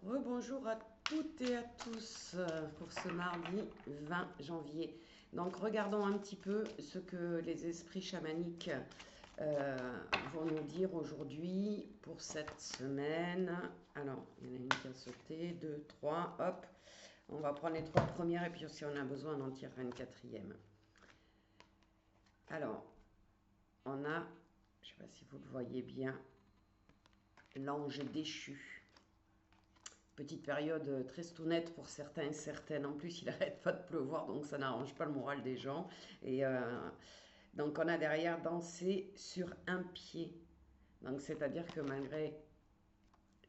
Rebonjour à toutes et à tous pour ce mardi 20 janvier. Donc regardons un petit peu ce que les esprits chamaniques vont nous dire aujourd'hui pour cette semaine. Alors, il y en a une qui a sauté, deux, trois, hop. On va prendre les trois premières et puis si on a besoin, on en tirera une quatrième. Alors, on a, je ne sais pas si vous le voyez bien, l'ange déchu. Petite période très stounette pour certains et certaines. En plus, il n'arrête pas de pleuvoir, donc ça n'arrange pas le moral des gens. Et donc, on a derrière danser sur un pied. Donc, c'est-à-dire que malgré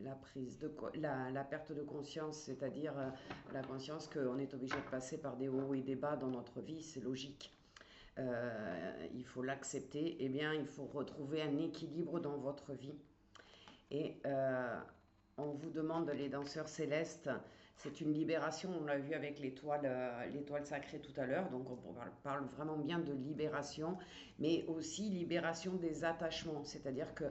la prise de la perte de conscience, c'est-à-dire la conscience qu'on est obligé de passer par des hauts et des bas dans notre vie, c'est logique. Il faut l'accepter. Eh bien, il faut retrouver un équilibre dans votre vie. Et on vous demande, les danseurs célestes, c'est une libération, on l'a vu avec l'étoile sacrée tout à l'heure, donc on parle vraiment bien de libération, mais aussi libération des attachements, c'est-à-dire que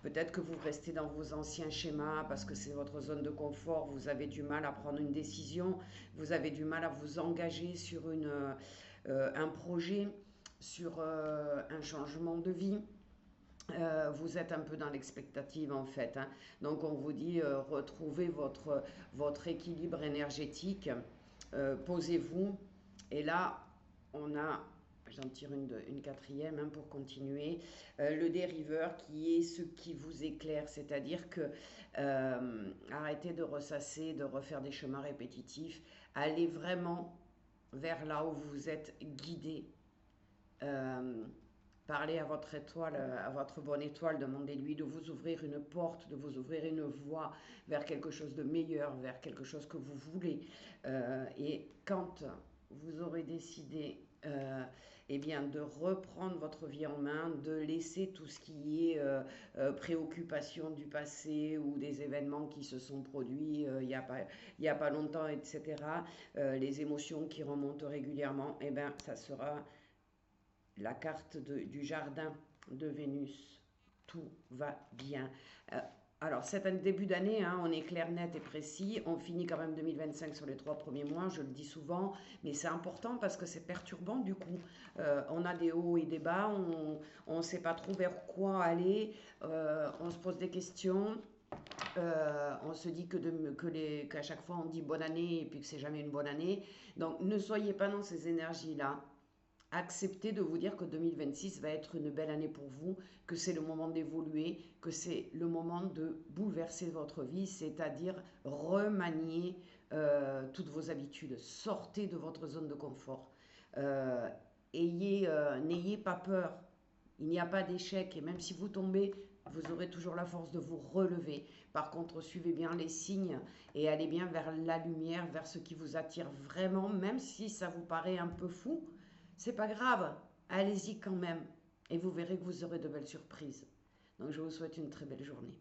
peut-être que vous restez dans vos anciens schémas parce que c'est votre zone de confort, vous avez du mal à prendre une décision, vous avez du mal à vous engager sur un projet, sur un changement de vie. Vous êtes un peu dans l'expectative en fait, hein. Donc on vous dit retrouvez votre équilibre énergétique, posez-vous. Et là, on a, j'en tire une quatrième hein, pour continuer, le dériveur qui est ce qui vous éclaire, c'est-à-dire que arrêtez de ressasser, de refaire des chemins répétitifs, allez vraiment vers là où vous êtes guidé. Euh, Parlez à votre étoile, à votre bonne étoile, demandez-lui de vous ouvrir une porte, de vous ouvrir une voie vers quelque chose de meilleur, vers quelque chose que vous voulez. Et quand vous aurez décidé eh bien, de reprendre votre vie en main, de laisser tout ce qui est préoccupation du passé ou des événements qui se sont produits il y a pas longtemps, etc., les émotions qui remontent régulièrement, eh bien, ça sera la carte du jardin de Vénus. Tout va bien. Euh, alors, c'est un début d'année, hein, on est clair, net et précis. On finit quand même 2025 sur les 3 premiers mois, je le dis souvent, mais c'est important parce que c'est perturbant du coup. On a des hauts et des bas, on ne sait pas trop vers quoi aller, on se pose des questions. On se dit qu'à chaque fois on dit bonne année et puis que c'est jamais une bonne année. Donc ne soyez pas dans ces énergies-là. Acceptez de vous dire que 2026 va être une belle année pour vous, que c'est le moment d'évoluer, que c'est le moment de bouleverser votre vie, c'est-à-dire remanier toutes vos habitudes. Sortez de votre zone de confort. Euh, N'ayez pas peur. Il n'y a pas d'échec et même si vous tombez, vous aurez toujours la force de vous relever. Par contre, suivez bien les signes et allez bien vers la lumière, vers ce qui vous attire vraiment, même si ça vous paraît un peu fou. C'est pas grave, allez-y quand même. Et vous verrez que vous aurez de belles surprises. Donc je vous souhaite une très belle journée.